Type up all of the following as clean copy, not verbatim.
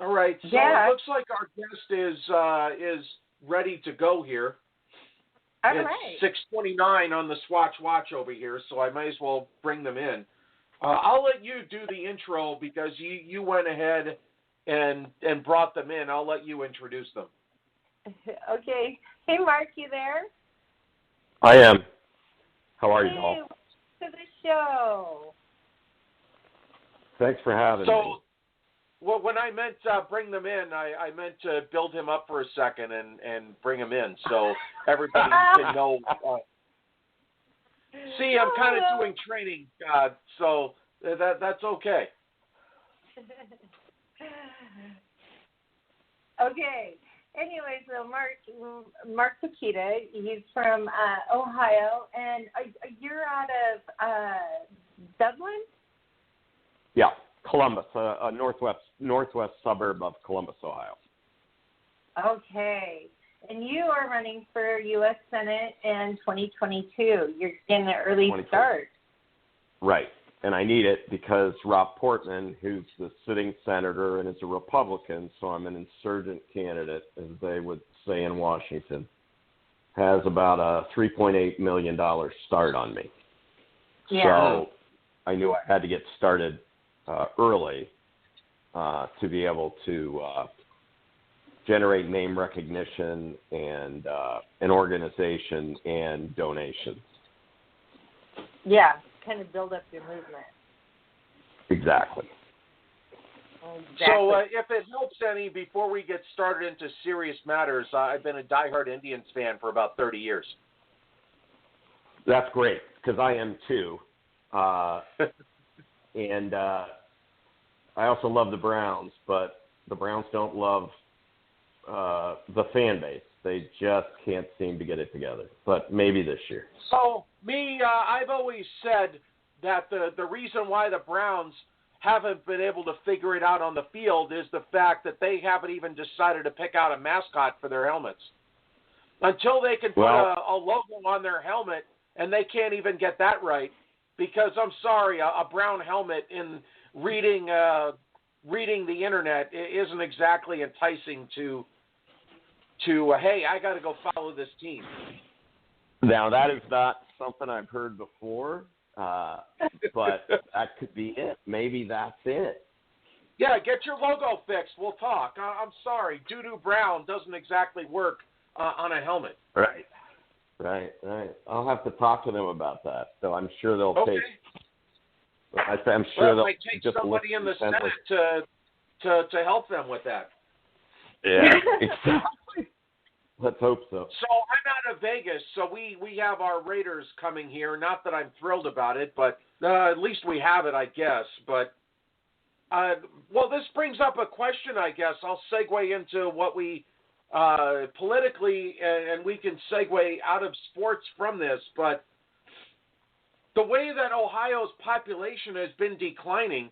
All right. So it looks like our guest is ready to go here. All it's right. 6:29 on the Swatch Watch over here, so I might as well bring them in. I'll let you do the intro because you went ahead and brought them in. I'll let you introduce them. Okay. Hey, Mark, you there? I am. How are you all? Welcome to the show. Thanks for having me. Well, when I meant bring them in, I meant to build him up for a second and bring him in so everybody can know. See, I'm kind of doing training, so that's okay. Okay. Anyway, so Mark Pukita, he's from Ohio, and you're out of Dublin? Yeah, Columbus, a northwest suburb of Columbus, Ohio. Okay. And you are running for U.S. Senate in 2022. You're getting an early start. Right. And I need it because Rob Portman, who's the sitting senator and is a Republican, so I'm an insurgent candidate, as they would say in Washington, has about a $3.8 million start on me. Yeah. So I knew I had to get started early to be able to generate name recognition and an organization and donations. Yeah, kind of build up your movement. Exactly. So if it helps any, before we get started into serious matters, I've been a diehard Indians fan for about 30 years. That's great, because I am too. And I also love the Browns, but the Browns don't love the fan base. They just can't seem to get it together. But maybe this year. So, I've always said that the reason why the Browns haven't been able to figure it out on the field is the fact that they haven't even decided to pick out a mascot for their helmets. Until they can put a logo on their helmet, and they can't even get that right, because I'm sorry, a brown helmet in reading the internet isn't exactly enticing to hey, I got to go follow this team. Now, that is not something I've heard before, but that could be it. Maybe that's it. Yeah, get your logo fixed. We'll talk. I'm sorry. Doo-doo brown doesn't exactly work on a helmet. Right. I'll have to talk to them about that. So I'm sure they'll take. I'm sure they'll might take just somebody in the Senate to help them with that. Yeah, exactly. Let's hope so. So I'm out of Vegas, so we have our Raiders coming here. Not that I'm thrilled about it, but at least we have it, I guess. But this brings up a question, I guess. I'll segue into what we politically, and we can segue out of sports from this. But the way that Ohio's population has been declining,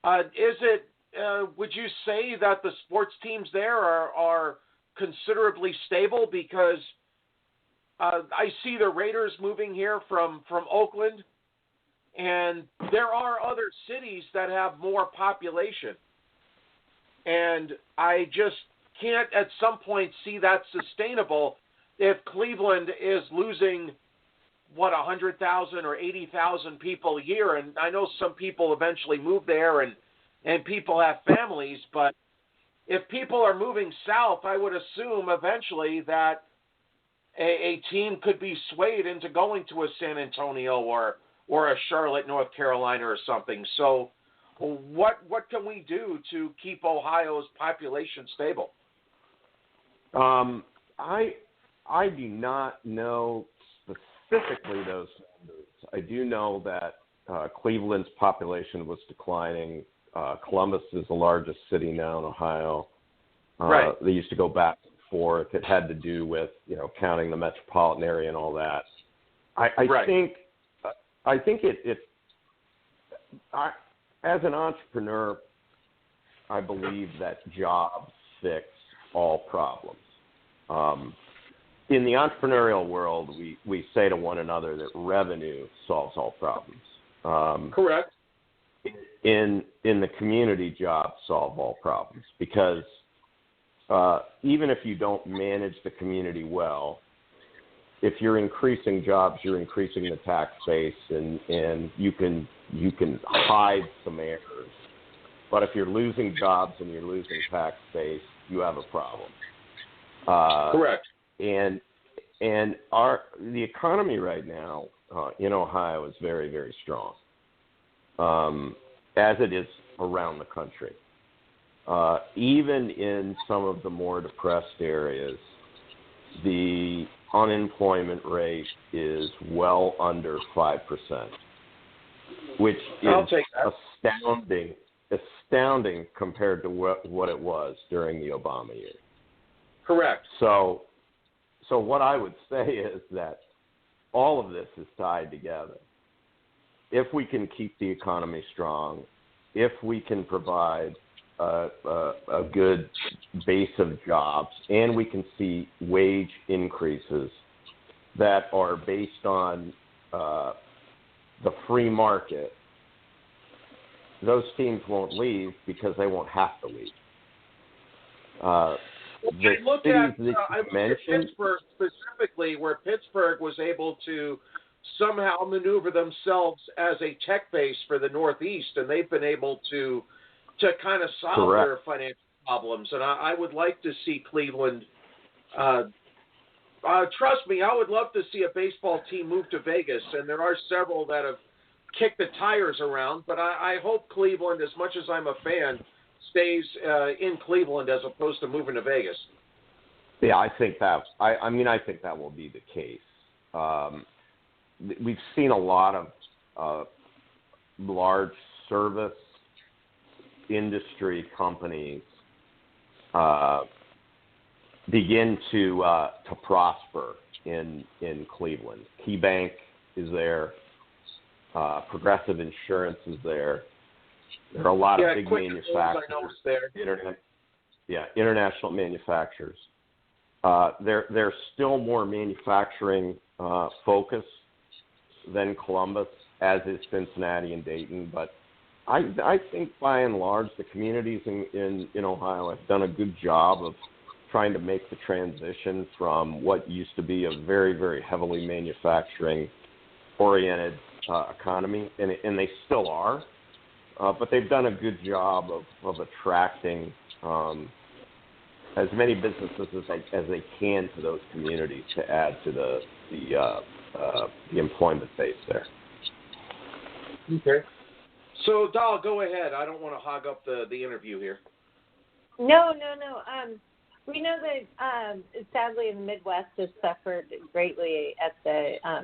would you say that the sports teams there are considerably stable? Because I see the Raiders moving here from Oakland, and there are other cities that have more population. And I just can't at some point see that sustainable if Cleveland is losing, 100,000 or 80,000 people a year. And I know some people eventually move there and people have families, but if people are moving south, I would assume eventually that a team could be swayed into going to a San Antonio or a Charlotte, North Carolina or something. So what can we do to keep Ohio's population stable? I do not know specifically those numbers. I do know that Cleveland's population was declining. Columbus is the largest city now in Ohio. Right. They used to go back and forth. It had to do with, counting the metropolitan area and all that. I think as an entrepreneur, I believe that jobs fix all problems. In the entrepreneurial world, we say to one another that revenue solves all problems. Correct. in the community, jobs solve all problems, because even if you don't manage the community well, if you're increasing jobs, you're increasing the tax base, and you can hide some errors. But if you're losing jobs and you're losing tax base, you have a problem. Correct. And the economy right now in Ohio is very, very strong, as it is around the country. Even in some of the more depressed areas, the unemployment rate is well under 5%, which is astounding compared to what it was during the Obama years. Correct. So what I would say is that all of this is tied together. If we can keep the economy strong, if we can provide a good base of jobs, and we can see wage increases that are based on the free market, those teams won't leave because they won't have to leave. I look at Pittsburgh specifically, where Pittsburgh was able to somehow maneuver themselves as a tech base for the Northeast, and they've been able to kind of solve their financial problems. And I would like to see Cleveland. Trust me, I would love to see a baseball team move to Vegas, and there are several that have kicked the tires around. But I hope Cleveland, as much as I'm a fan, stays in Cleveland as opposed to moving to Vegas. Yeah, I think that. I think that will be the case. We've seen a lot of large service industry companies begin to prosper in Cleveland. KeyBank is there. Progressive Insurance is there. There are a lot of big manufacturers. International manufacturers. They're still more manufacturing focused than Columbus, as is Cincinnati and Dayton. But I think by and large the communities in Ohio have done a good job of trying to make the transition from what used to be a very, very heavily manufacturing-oriented economy, and they still are. But they've done a good job of attracting as many businesses as they can to those communities to add to the employment base there. Okay. So, Dahl, go ahead. I don't want to hog up the interview here. No. We know that sadly the Midwest has suffered greatly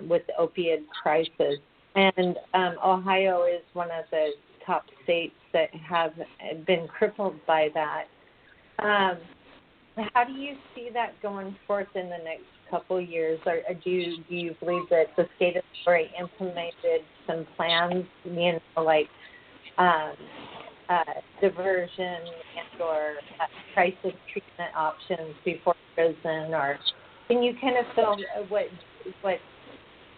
with the opiate crisis, and Ohio is one of the top states that have been crippled by that. How do you see that going forth in the next couple years? Or do you believe that the state has already implemented some plans, like diversion or crisis treatment options before prison? Or can you kind of feel what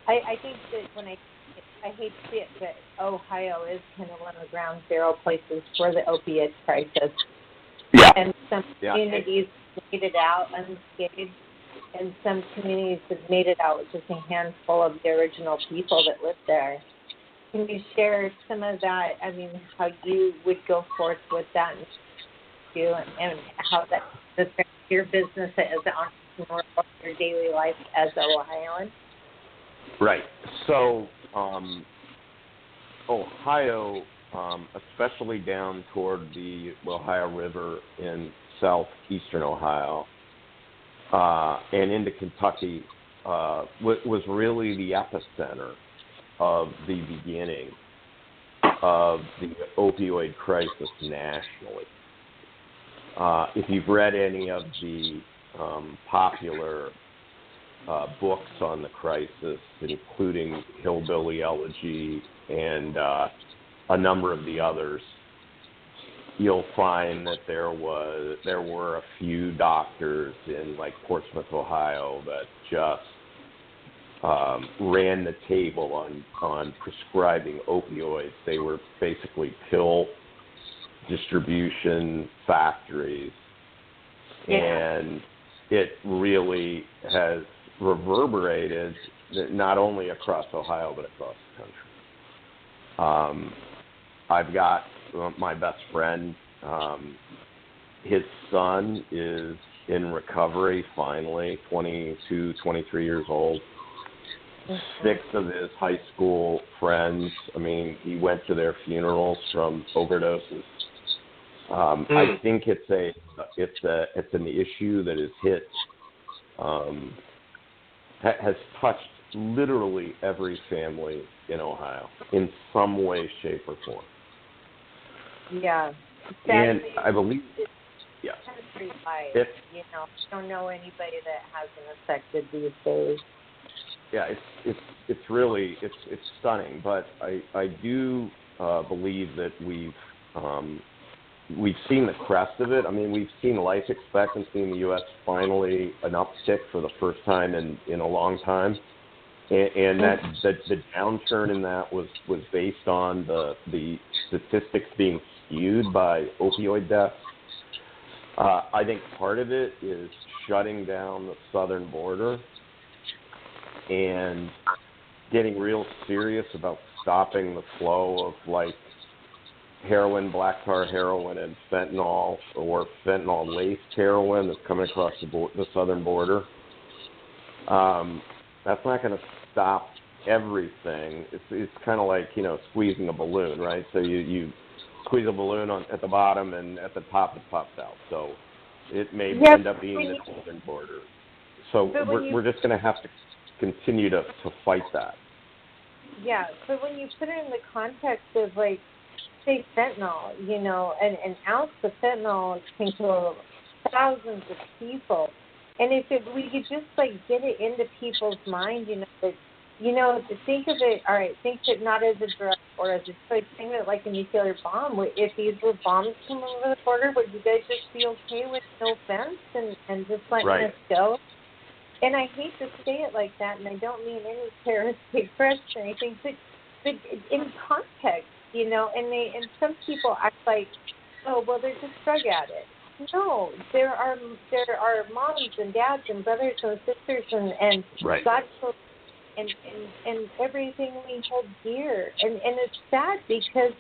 I think that when I hate to see it, but Ohio is kind of one of the ground zero places for the opiate crisis. Yeah. And some communities made it out unscathed, and some communities have made it out with just a handful of the original people that lived there. Can you share some of that? I mean, how you would go forth with that and how that affects your business as an entrepreneur or your daily life as an Ohioan? Right. So, Ohio, especially down toward the Ohio River in southeastern Ohio and into Kentucky, was really the epicenter of the beginning of the opioid crisis nationally. If you've read any of the popular books on the crisis, including Hillbilly Elegy and a number of the others, you'll find that there were a few doctors in like Portsmouth, Ohio, that just ran the table on prescribing opioids. They were basically pill distribution factories, and it really has reverberated not only across Ohio but across the country. I've got my best friend. His son is in recovery finally, 22, 23 years old. 6 of his high school friends, I mean, he went to their funerals from overdoses. I think it's an issue that is hit, has touched literally every family in Ohio in some way, shape, or form. Yeah. And I believe, countrywide, I don't know anybody that hasn't affected these days. Yeah, it's really stunning, but I do believe that we've seen the crest of it. I mean, we've seen life expectancy in the U.S. finally an uptick for the first time in a long time, and that the downturn in that was based on the statistics being skewed by opioid deaths. I think part of it is shutting down the southern border and getting real serious about stopping the flow of like heroin, black tar heroin, and fentanyl or fentanyl-laced heroin that's coming across the southern border. That's not going to stop everything. It's kind of like, squeezing a balloon, right? So you squeeze a balloon at the bottom, and at the top it pops out. So it may end up being the southern border. So we're just going to have to continue to fight that. Yeah, but when you put it in the context of, like, say fentanyl, an ounce of fentanyl can kill thousands of people. And if we could just, like, get it into people's minds, that, to think of it, all right, think of it not as a drug or as a choice, think of it like a nuclear bomb. If these were bombs come over the border, would you guys just be okay with no fence and just letting us go? And I hate to say it like that, and I don't mean any terroristic threats or anything, but in context, and some people act like, oh, well, they're just drug addicts. No, there are moms and dads and brothers and sisters and godchildren and everything we hold dear, and it's sad because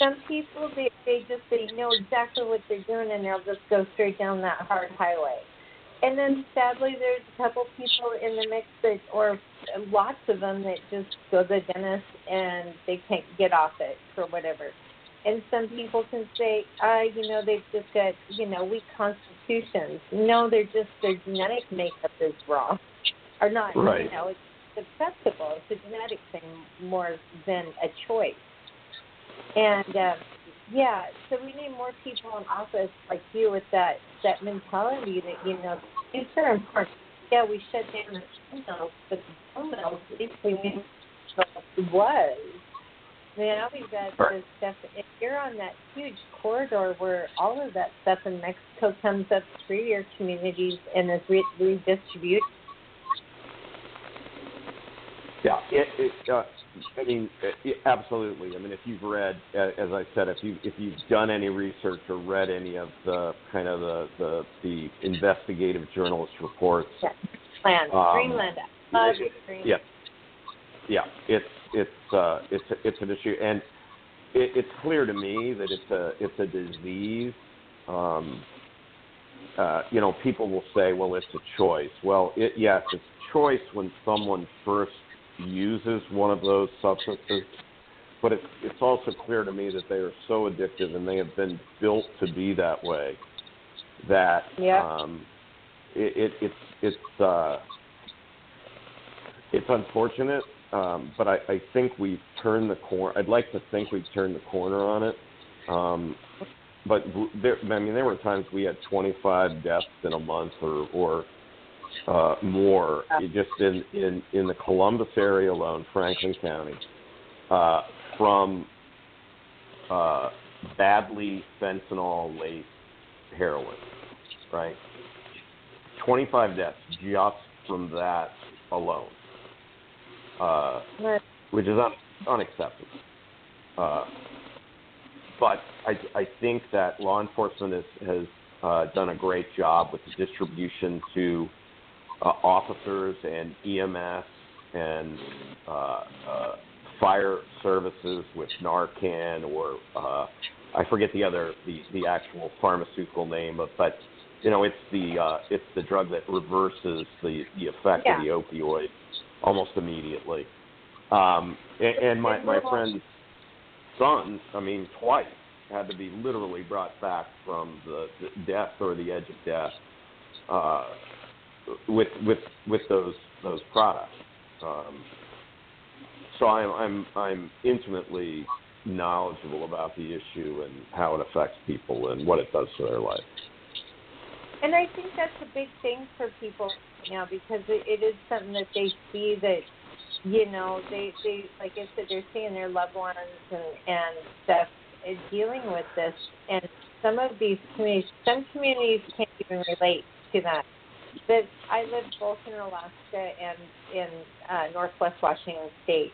some people they know exactly what they're doing and they'll just go straight down that hard highway. And then, sadly, there's a couple people in the mix or lots of them that just go to the dentist and they can't get off it for whatever. And some people can say, they've just got, weak constitutions. No, their genetic makeup is wrong. Or not, it's acceptable. It's a genetic thing more than a choice. And, so we need more people in office like you with that mentality that, things are important. Yeah, we shut down the steel mills, but the steel mills basically means what it was. Now we've got this stuff. If you're on that huge corridor where all of that stuff in Mexico comes up through your communities and is redistributed. Yeah, absolutely. I mean, if you've read, as I said, if you've done any research or read any of the kind of the investigative journalist reports, Greenland, it's an issue, and it's clear to me that it's a disease. People will say, well, it's a choice. Well, yes, it's a choice when someone first uses one of those substances, but it's also clear to me that they are so addictive and they have been built to be that way that it's unfortunate, but I think we've turned the corner. I'd like to think we've turned the corner on it, but there were times we had 25 deaths in a month or more, just in the Columbus area alone, Franklin County, from badly fentanyl-laced heroin, right? 25 deaths just from that alone. which is unacceptable. But I think that law enforcement has done a great job with the distribution to officers and EMS and fire services with Narcan, or I forget the actual pharmaceutical name, but it's the drug that reverses the effect of the opioid almost immediately. And my friend's son, twice had to be literally brought back from the death or the edge of death with those products. So I'm intimately knowledgeable about the issue and how it affects people and what it does to their life. And I think that's a big thing for people now, because it is something that they see that, they like I said, they're seeing their loved ones and stuff dealing with this. And some communities can't even relate to that. But I live both in Alaska and in Northwest Washington State.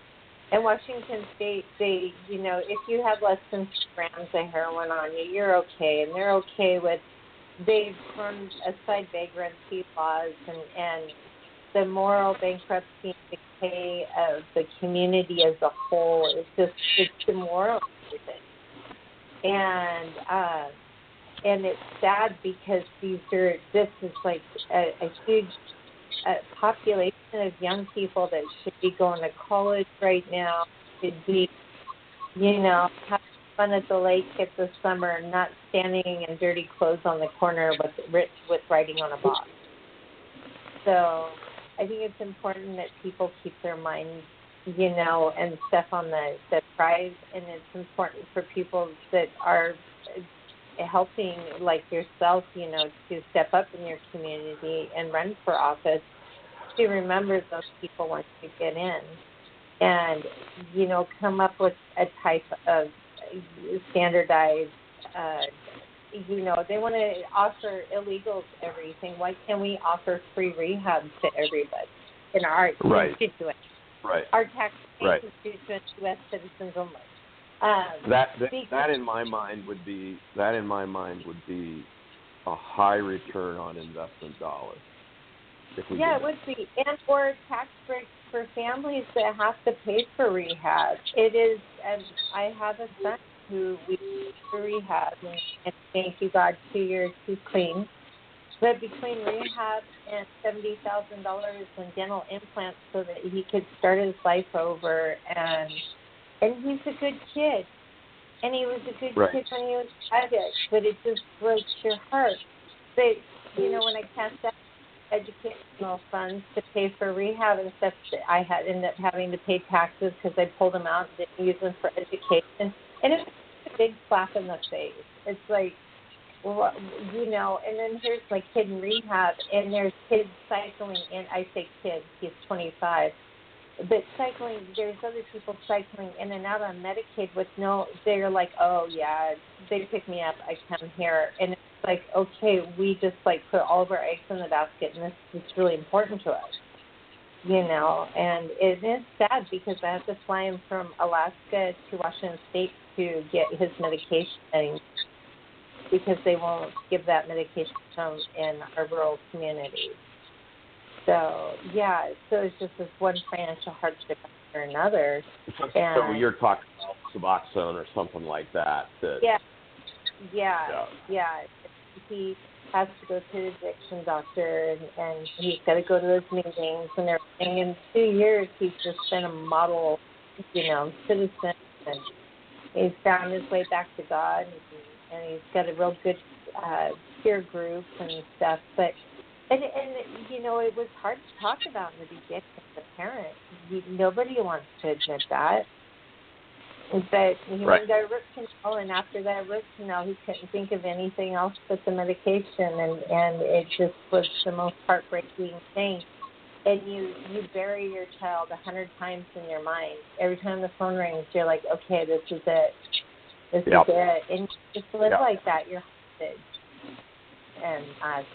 In Washington State, they, if you have less than 2 grams of heroin on you, you're okay. And they're okay with, they've thrown aside vagrancy laws and the moral bankruptcy and decay of the community as a whole is just, it's demoralizing. And it's sad because this is like a huge population of young people that should be going to college right now, should be, having fun at the lake at the summer, not standing in dirty clothes on the corner with writing on a box. So I think it's important that people keep their minds, and stuff on the prize, and it's important for people that are helping, like yourself, to step up in your community and run for office, to remember those people once you get in and, come up with a type of standardized, they want to offer illegals everything. Why can't we offer free rehab to everybody in our constituents? Right. Our tax-paying constituents, U.S. citizens only. That in my mind would be a high return on investment dollars. It would be, and or tax breaks for families that have to pay for rehab. It is. I have a son who we paid for rehab, and thank you God, 2 years he's clean. But between rehab and $70,000 in dental implants so that he could start his life over, and he's a good kid. And he was a good kid when he was addict, but it just breaks your heart. But, when I cashed out educational funds to pay for rehab and stuff, I had ended up having to pay taxes because I pulled them out and didn't use them for education. And it's a big slap in the face. It's like, well, and then here's my kid in rehab, and there's kids cycling in. I say kids, he's 25. But there's other people cycling in and out on Medicaid with they're like, oh, yeah, they pick me up, I come here. And it's like, okay, we just, put all of our eggs in the basket, and this is really important to us, And it is sad because I have to fly him from Alaska to Washington State to get his medication because they won't give that medication in our rural communities. So, so it's just this one financial hardship after another. So you're talking about Suboxone or something like that. Yeah. He has to go to the addiction doctor, and he's got to go to those meetings and everything. In 2 years, he's just been a model, citizen, and he's found his way back to God, and he's got a real good peer group and stuff. But And it was hard to talk about in the beginning as a parent. Nobody wants to admit that. But he went and got a root canal, and after that root canal, he couldn't think of anything else but the medication, and it just was the most heartbreaking thing. And you bury your child 100 times in your mind. Every time the phone rings, you're like, okay, this is it. This is it. And you just live like that. You're haunted. And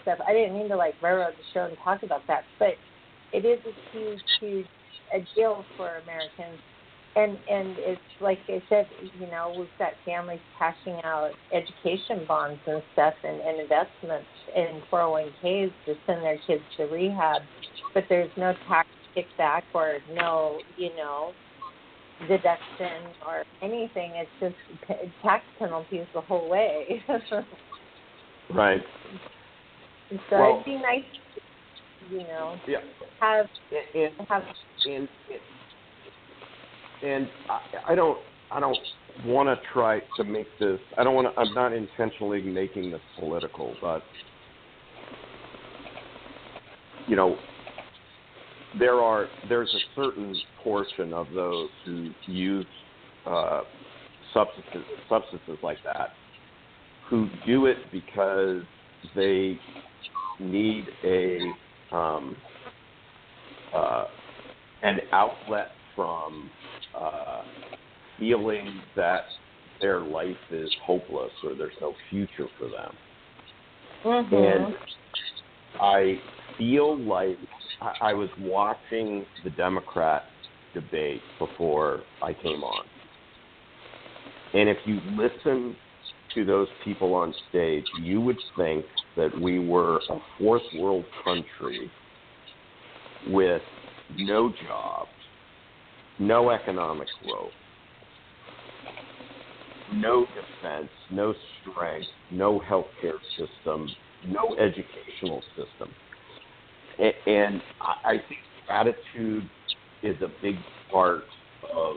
stuff. I didn't mean to railroad the show and talk about that, but it is a huge, huge a deal for Americans. And it's like I said, you know, we've got families cashing out education bonds and stuff and investments in 401ks to send their kids to rehab, but there's no tax kickback or no, you know, deduction or anything. It's just tax penalties the whole way. Right. So well, it'd be nice, you know, yeah. have And I don't want to try to make this. I'm not intentionally making this political, but you know, there's a certain portion of those who use substances like that who do it because they need an outlet from feeling that their life is hopeless or there's no future for them. Mm-hmm. And I feel like I was watching the Democrat debate before I came on. And if you listen to those people on stage, you would think that we were a fourth world country with no jobs, no economic growth, no defense, no strength, no healthcare system, no educational system. And I think gratitude is a big part of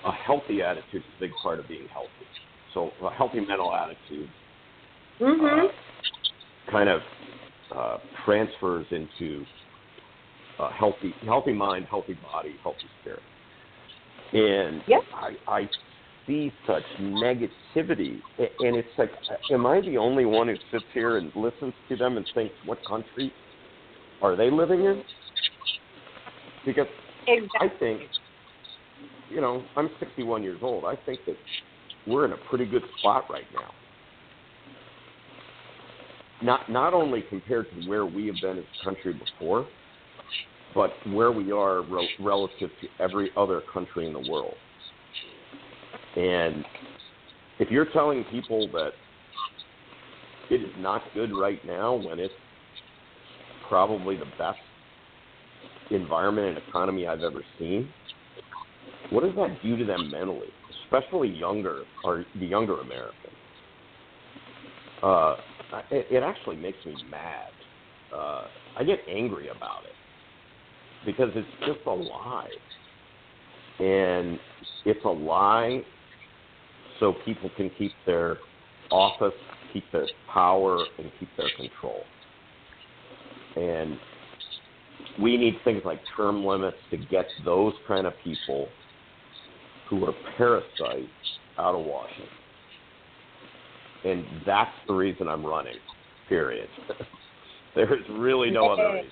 a healthy attitude is a big part of being healthy. So a healthy mental attitude kind of transfers into a healthy mind, healthy body, healthy spirit. And yep. I see such negativity, and it's like, am I the only one who sits here and listens to them and thinks, what country are they living in? Because exactly. I think, you know, I'm 61 years old. I think that we're in a pretty good spot right now. Not only compared to where we have been as a country before, but where we are relative to every other country in the world. And if you're telling people that it is not good right now when it's probably the best environment and economy I've ever seen, what does that do to them mentally, especially the younger Americans? It actually makes me mad. I get angry about it because it's just a lie. And it's a lie so people can keep their office, keep their power, and keep their control. And we need things like term limits to get those kind of people who are parasites out of Washington. And that's the reason I'm running, period. There's really no other reason.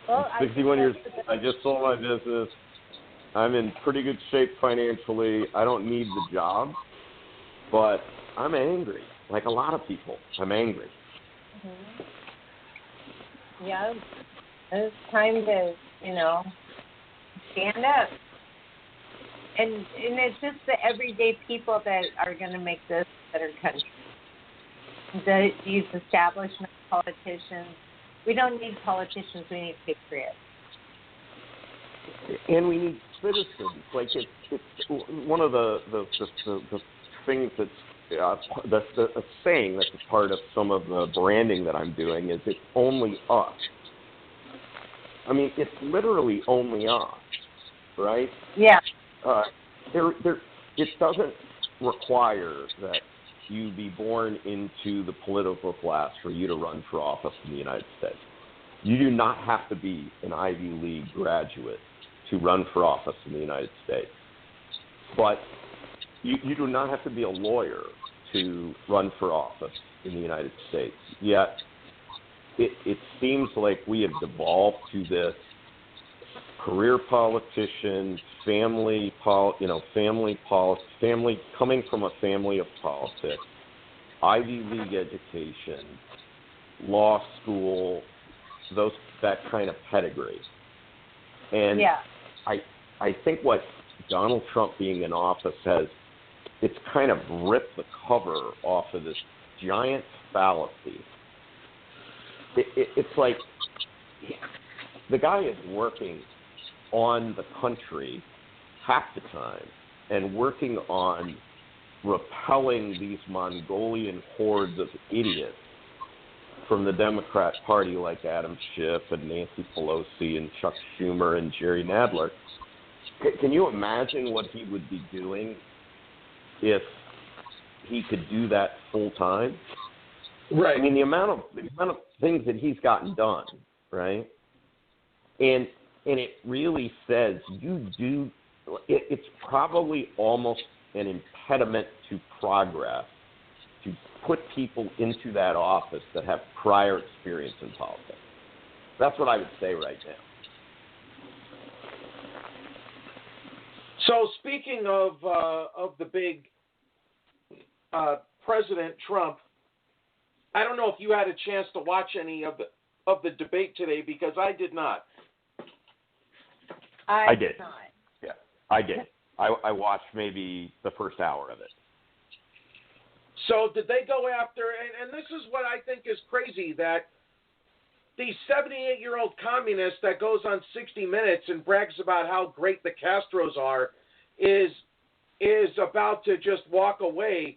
Well, I'm 61 years old. I just sold my business. I'm in pretty good shape financially. I don't need the job, but I'm angry. Like a lot of people, I'm angry. Mm-hmm. Yeah, it's time to, you know, stand up. And it's just the everyday people that are going to make this a better country. These establishment politicians. We don't need politicians. We need patriots. And we need citizens. Like it's one of the things that's a saying that's a part of some of the branding that I'm doing is it's only us. I mean, it's literally only us, right? Yeah. It doesn't require that you be born into the political class for you to run for office in the United States. You do not have to be an Ivy League graduate to run for office in the United States. But you do not have to be a lawyer to run for office in the United States. Yet it seems like we have devolved to this career politician, family coming from a family of politics, Ivy League education, law school, that kind of pedigree. And I think what Donald Trump being in office has, it's kind of ripped the cover off of this giant fallacy. It's like the guy is working on the country half the time and working on repelling these Mongolian hordes of idiots from the Democrat Party like Adam Schiff and Nancy Pelosi and Chuck Schumer and Jerry Nadler. Can you imagine what he would be doing if he could do that full time? Right. I mean, the amount of things that he's gotten done, right? And it really says it's probably almost an impediment to progress to put people into that office that have prior experience in politics. That's what I would say right now. So speaking of the big President Trump, I don't know if you had a chance to watch any of the debate today, because I did not. I did. Not. Yeah, I did. I watched maybe the first hour of it. So did they go after, and this is what I think is crazy, that the 78-year-old communist that goes on 60 Minutes and brags about how great the Castros are is about to just walk away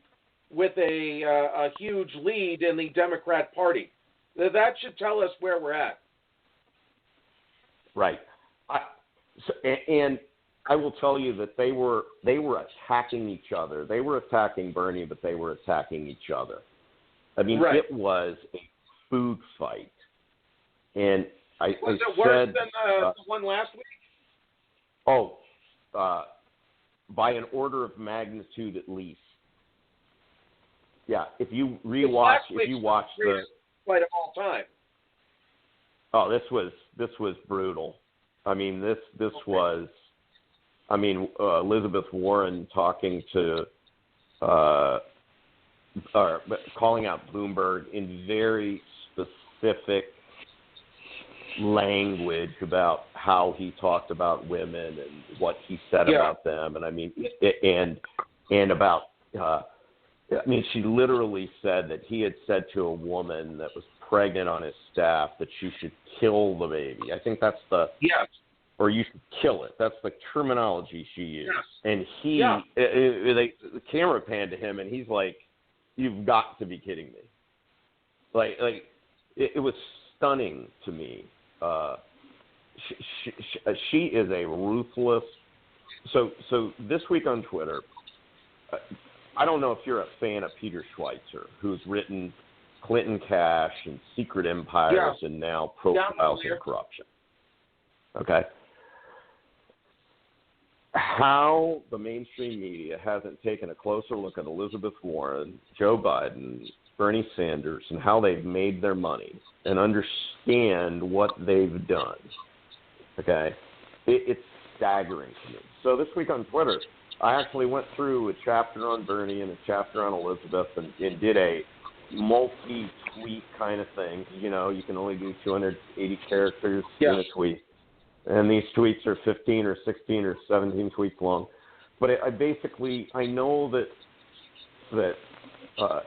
with a huge lead in the Democrat Party. That should tell us where we're at. Right. And I will tell you that they were attacking each other. They were attacking Bernie, but they were attacking each other. I mean, right. It was a food fight. And was it worse than the one last week? Oh, by an order of magnitude at least. Yeah, if you watch the fight of all time. Oh, this was brutal. I mean, this was. I mean, Elizabeth Warren talking to, calling out Bloomberg in very specific language about how he talked about women and what he said about them, and I mean, and about. I mean, she literally said that he had said to a woman that was pregnant on his staff that she should kill the baby. I think that's the or you should kill it. That's the terminology she used. Yes. And the camera panned to him, and he's like, "You've got to be kidding me!" Like it was stunning to me. She is a ruthless. So this week on Twitter, I don't know if you're a fan of Peter Schweitzer, who's written Clinton Cash and Secret Empires and now Profiles in Corruption. Okay. How the mainstream media hasn't taken a closer look at Elizabeth Warren, Joe Biden, Bernie Sanders, and how they've made their money and understand what they've done. Okay. It's staggering to me. So this week on Twitter, I actually went through a chapter on Bernie and a chapter on Elizabeth and did a multi-tweet kind of thing. You know, you can only do 280 characters in a tweet. And these tweets are 15 or 16 or 17 tweets long. But I know that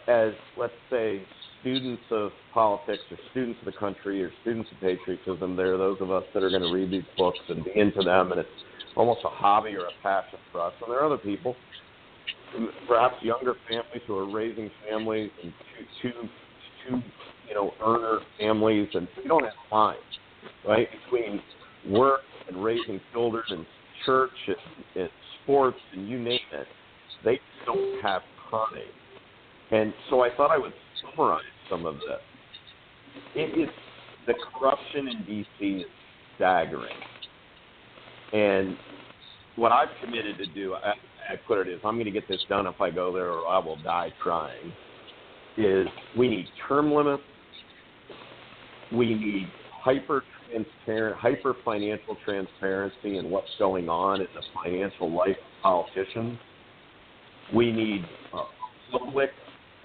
as, let's say, students of politics or students of the country or students of patriotism, there are those of us that are going to read these books and be into them, and it's almost a hobby or a passion for us. And there are other people, perhaps younger families who are raising families and two earner families, and we don't have time, right, between work and raising children and church and sports and you name it. They don't have time. And so I thought I would summarize some of this. The corruption in D.C. is staggering. And what I've committed to do, I put it as, I'm going to get this done if I go there or I will die trying, is we need term limits. We need hyper financial transparency in what's going on in the financial life of politicians. We need public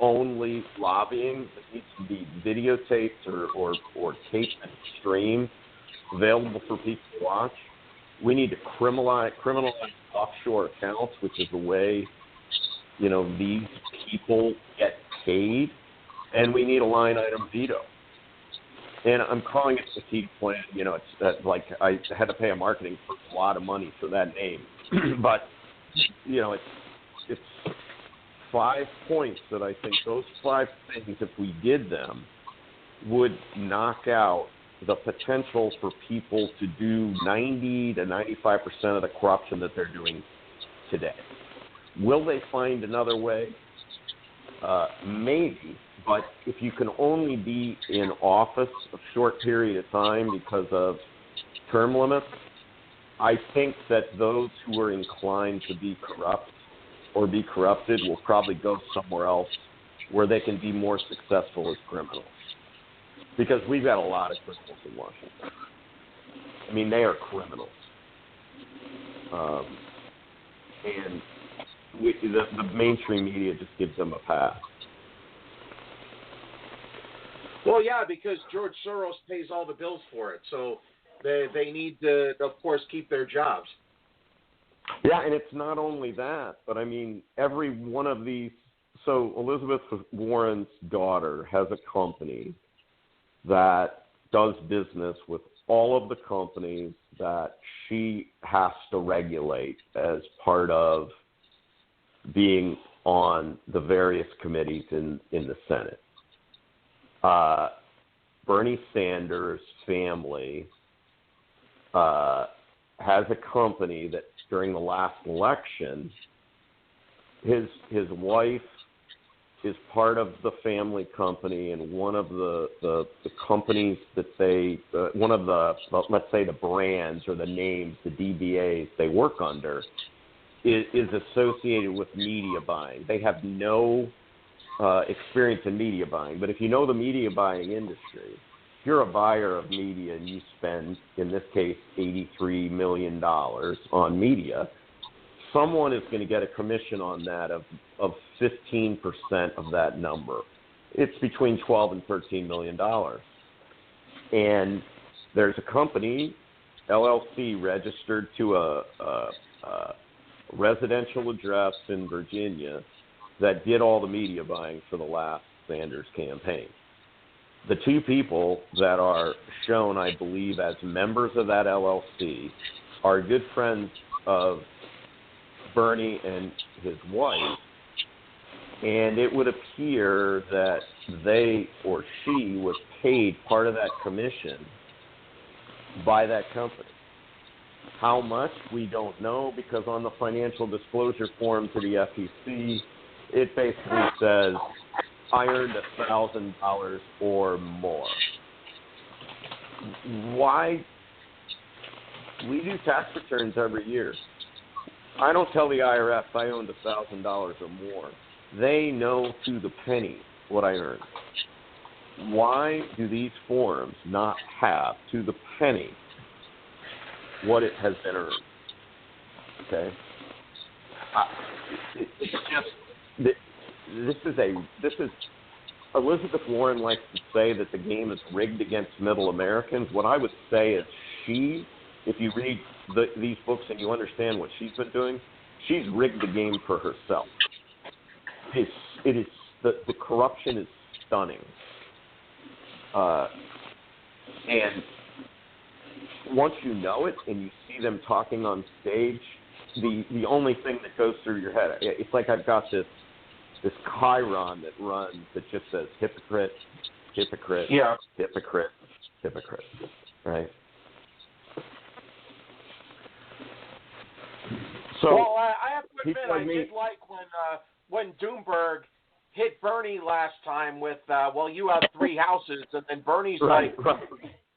only lobbying that needs to be videotaped or taped and streamed, available for people to watch. We need to criminalize offshore accounts, which is the way, these people get paid, and we need a line item veto. And I'm calling it the Pukita plan. It's like I had to pay a marketing person a lot of money for that name, but it's 5 points that I think those 5 things, if we did them, would knock out the potential for people to do 90 to 95% of the corruption that they're doing today. Will they find another way? Maybe, but if you can only be in office a short period of time because of term limits, I think that those who are inclined to be corrupt or be corrupted will probably go somewhere else where they can be more successful as criminals. Because we've got a lot of criminals in Washington. I mean, they are criminals. And the mainstream media just gives them a pass. Well, yeah, because George Soros pays all the bills for it. So they need to, of course, keep their jobs. Yeah, and it's not only that, but I mean, every one of these. So Elizabeth Warren's daughter has a company that does business with all of the companies that she has to regulate as part of being on the various committees in the Senate. Bernie Sanders' family has a company that during the last election, his wife is part of the family company, and one of the companies that they, one of the, let's say the brands or the names, the DBAs they work under, is associated with media buying. They have no experience in media buying, but if you know the media buying industry, if you're a buyer of media and you spend, in this case, $83 million on media, someone is going to get a commission on that of 15% of that number. It's between $12 and $13 million. And there's a company, LLC, registered to a residential address in Virginia that did all the media buying for the last Sanders campaign. The two people that are shown, I believe, as members of that LLC are good friends of Bernie and his wife, and it would appear that they or she was paid part of that commission by that company. How much, we don't know, because on the financial disclosure form to the SEC, it basically says, I earned $1,000 or more. Why? We do tax returns every year. I don't tell the IRS I owned $1,000 or more. They know to the penny what I earned. Why do these forms not have to the penny what it has been earned? Okay, it's just this is Elizabeth Warren likes to say that the game is rigged against middle Americans. What I would say is if you read these books and you understand what she's been doing, she's rigged the game for herself. It is the corruption is stunning, and once you know it and you see them talking on stage, the only thing that goes through your head, it's like I've got this chyron that runs that just says hypocrite, hypocrite, yeah. hypocrite, hypocrite, right? So, well, I have to admit, I did like when Doomberg hit Bernie last time with, you have 3 houses, and then Bernie's right.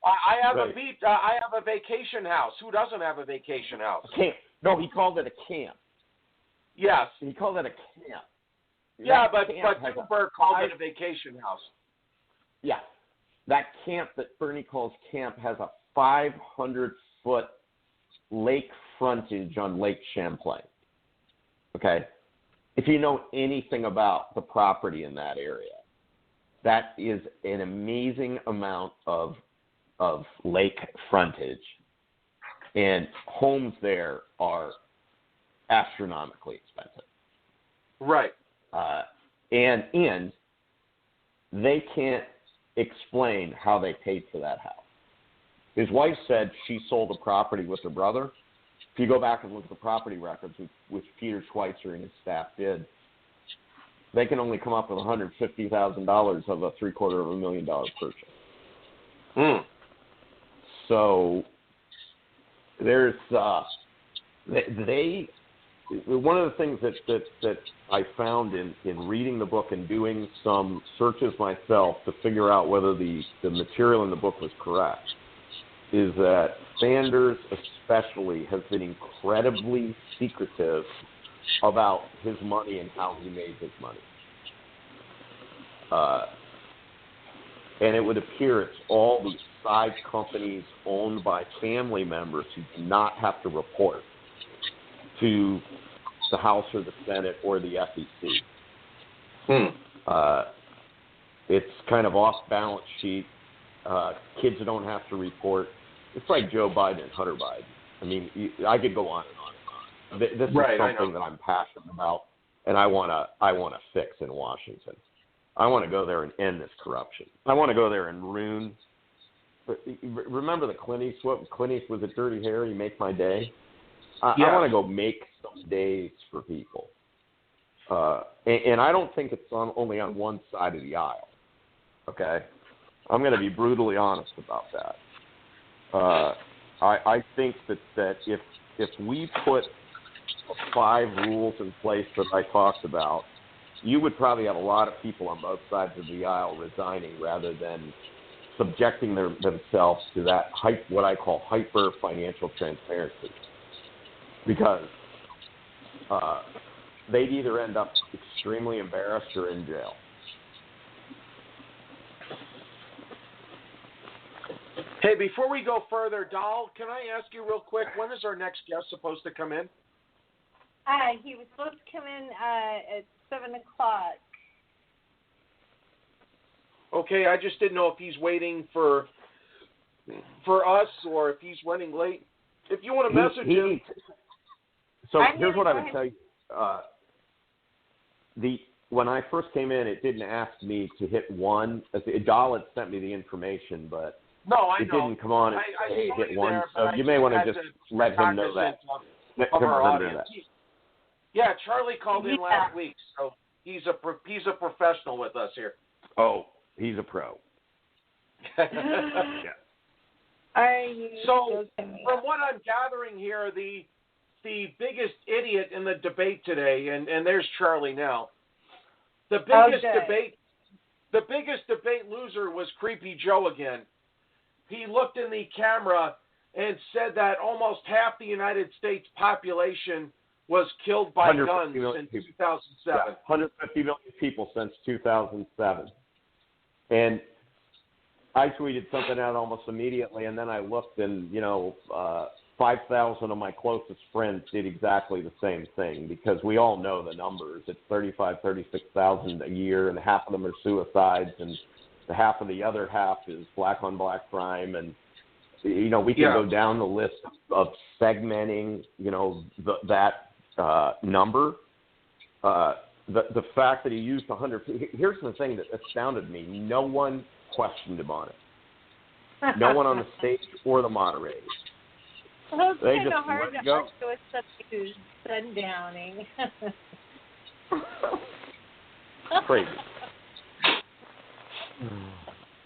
I have a vacation house. Who doesn't have a vacation house? Camp. No, he called it a camp. Yes. He called it a camp. Yeah, but Doomberg called it a vacation house. Yeah. That camp that Bernie calls camp has a 500-foot lake frontage on Lake Champlain. Okay? if you know anything about the property in that area, that is an amazing amount of lake frontage, and homes there are astronomically expensive. Right. And they can't explain how they paid for that house. His wife said she sold the property with her brother. If you go back and look at the property records, which Peter Schweitzer and his staff did, they can only come up with $150,000 of a $750,000 purchase. So there's one of the things that I found in reading the book and doing some searches myself to figure out whether the material in the book was correct is that Sanders especially has been incredibly secretive about his money and how he made his money. And it would appear it's all these side companies owned by family members who do not have to report to the House or the Senate or the SEC. It's kind of off balance sheet. Kids don't have to report. It's like Joe Biden and Hunter Biden. I mean, I could go on and on and on. This is something that I'm passionate about, and I want to fix in Washington. I want to go there and end this corruption. I want to go there and ruin. Remember the Clint Eastwood? Clint Eastwood was a Dirty Harry, Make My Day. I want to go make some days for people. And I don't think it's only on one side of the aisle. Okay? I'm going to be brutally honest about that. I think that if we put 5 rules in place that I talked about, you would probably have a lot of people on both sides of the aisle resigning rather than subjecting themselves to that what I call hyper financial transparency. Because they'd either end up extremely embarrassed or in jail. Hey, before we go further, Doll, can I ask you real quick, when is our next guest supposed to come in? He was supposed to come in at 7 o'clock. Okay, I just didn't know if he's waiting for us or if he's running late. If you want to message him. So here's what I would tell you. When I first came in, it didn't ask me to hit 1. Doll had sent me the information, but it didn't come on and say hit 1. So you may want to just let him know that. Yeah, Charlie called in last week, so he's a professional with us here. Oh, he's a pro. Yeah. So from what I'm gathering here, the biggest idiot in the debate today, and there's Charlie now. The biggest debate loser was Creepy Joe again. He looked in the camera and said that almost half the United States population was killed by guns in 2007. Yeah, 150 million people since 2007. And I tweeted something out almost immediately, and then I looked and, 5,000 of my closest friends did exactly the same thing because we all know the numbers. It's 36,000 a year, and half of them are suicides, and the other half is black-on-black crime. And, we can go down the list of segmenting, that number. The fact that he used 100 – here's the thing that astounded me. No one questioned him on it. No one on the stage or the moderators. Well, it's they kind just of hard to go. argue with somebody who's sundowning. Crazy.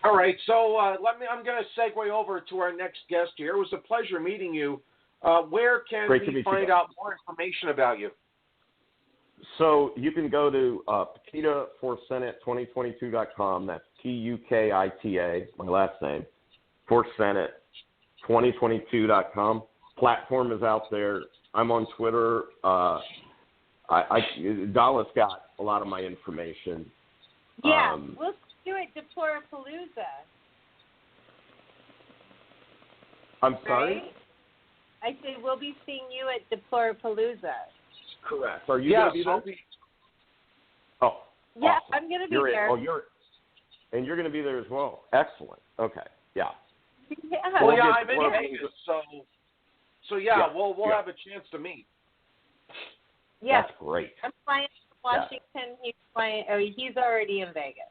All right, so I'm going to segue over to our next guest here. It was a pleasure meeting you. Where can we find out more information about you? So you can go to Pukita for Senate 2022.com. That's Pukita, my last name, for Senate 2022.com. Platform is out there. I'm on Twitter. Dallas got a lot of my information. Yeah, we'll do it Deplorapalooza. I'm sorry? Right? I said we'll be seeing you at Deplorapalooza. Correct. Are you going to be there? Oh, Yeah, awesome. I'm going to be You're there. And you're going to be there as well. Excellent. Okay. Yeah. Yeah. Well, yeah, I'm in Vegas, so yeah, we'll have a chance to meet. Yeah. That's great. I'm flying to Washington. He's already in Vegas.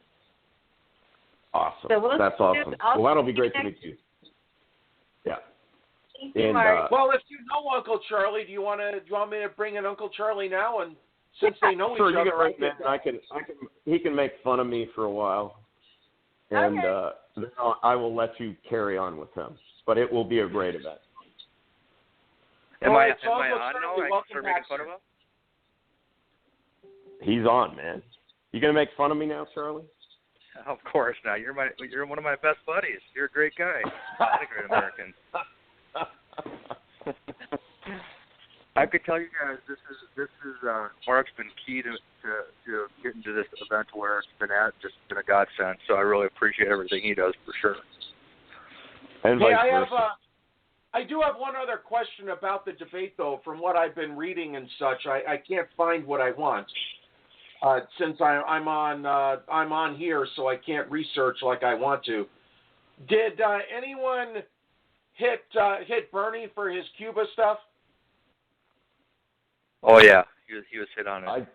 Awesome. So That's awesome. Well, that'll be great to meet you. Yeah. Thank you, Mark. Well, if you know Uncle Charlie, do you want me to bring in Uncle Charlie now? And since they know sure, each other, you can he can make fun of me for a while, and then I will let you carry on with him. But it will be a great event. Am I on now? I can start making fun of him? He's on, man. You gonna make fun of me now, Charlie? Of course not. You're one of my best buddies. You're a great guy. Not a great American. I could tell you guys this is Mark's been key to getting to this event where it's been a godsend. So I really appreciate everything he does for sure. And hey, I do have one other question about the debate though. From what I've been reading and such, I can't find what I want. Since I'm on here, so I can't research like I want to. Did anyone hit Bernie for his Cuba stuff? Oh yeah, he was hit on it.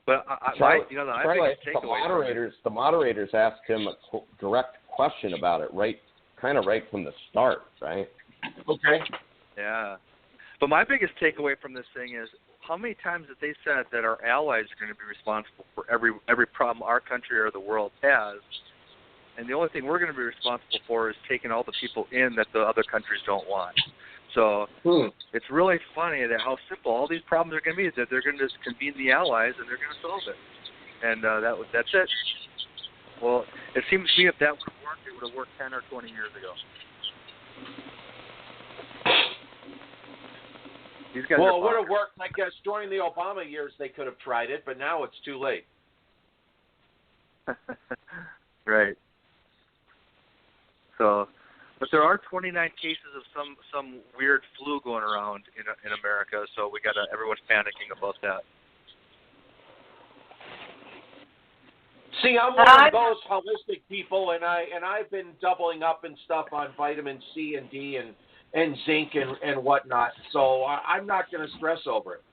But the moderators asked him a direct question about it, right from the start, right? Okay. Yeah. But my biggest takeaway from this thing is how many times that they said that our allies are going to be responsible for every problem our country or the world has, and the only thing we're going to be responsible for is taking all the people in that the other countries don't want. So it's really funny that how simple all these problems are going to be, that they're going to just convene the allies and they're going to solve it. And that's it. Well, it seems to me if that would have worked, it would have worked 10 or 20 years ago. Well, it would have worked, I guess, during the Obama years they could have tried it, but now it's too late. Right. So, but there are 29 cases of some weird flu going around in America, so everyone's panicking about that. See, I'm one of those holistic people, and I've been doubling up and stuff on vitamin C and D and zinc and whatnot, so I'm not going to stress over it.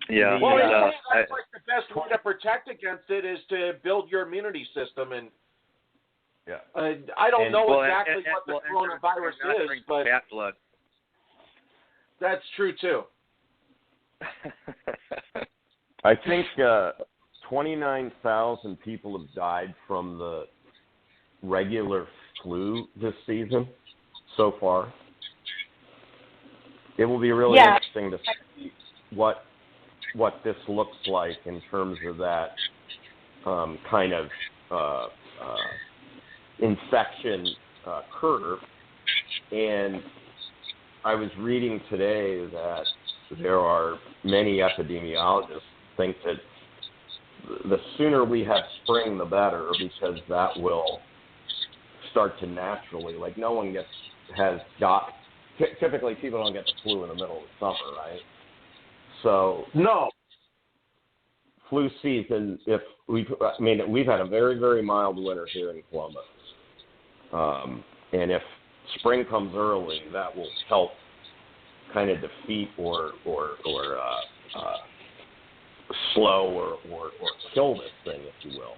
Yeah. Well, that's like the best way to protect against it is to build your immunity system, and I don't know exactly what the coronavirus is, but bat blood. That's true too. I think 29,000 people have died from the regular flu this season so far. It will be really interesting to see what this looks like in terms of that kind of infection curve. And I was reading today that there are many epidemiologists think that the sooner we have spring, the better, because that will start to naturally, like typically people don't get the flu in the middle of the summer, right? So no. Flu season, we've had a very, very mild winter here in Columbus. And if spring comes early, that will help kind of defeat or slow or kill this thing, if you will,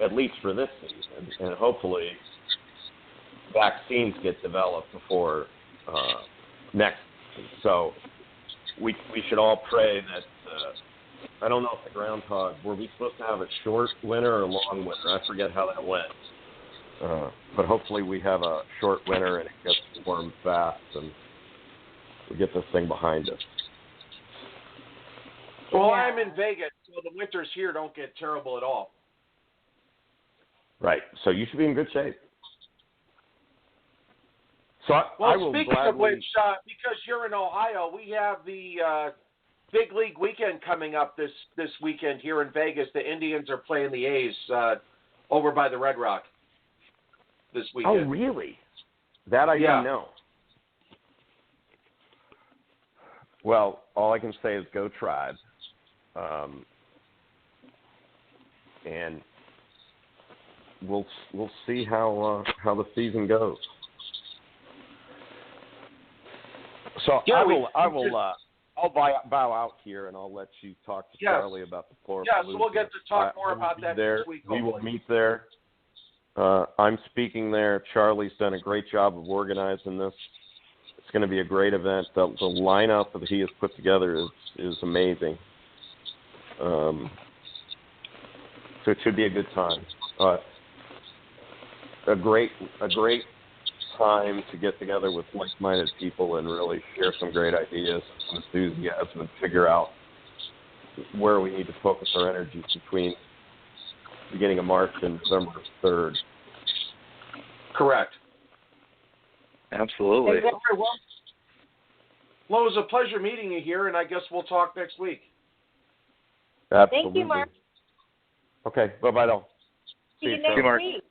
at least for this season. And hopefully vaccines get developed before next season. So we should all pray that, I don't know if the groundhog, were we supposed to have a short winter or a long winter? I forget how that went. But hopefully we have a short winter and it gets warm fast and we get this thing behind us. Well, I'm in Vegas, so the winters here don't get terrible at all. Right. So you should be in good shape. So speaking of which, because you're in Ohio, we have the big league weekend coming up this weekend here in Vegas. The Indians are playing the A's over by the Red Rock this weekend. Oh, really? That I didn't know. Well, all I can say is go Tribe. And we'll see how the season goes. So Yeah, I'll bow out here, and I'll let you talk to Charlie about the Florida. Yeah, so we'll get to talk more about that there. next week. We will meet there. I'm speaking there. Charlie's done a great job of organizing this. It's going to be a great event. The lineup that he has put together is amazing. So it should be a good time. A great time to get together with like-minded people and really share some great ideas, some enthusiasm, and figure out where we need to focus our energies between beginning of March and November 3rd. Correct. Absolutely. Okay, well, it was a pleasure meeting you here, and I guess we'll talk next week. Absolutely. Thank you, Mark. Okay, bye-bye, though. See you next week.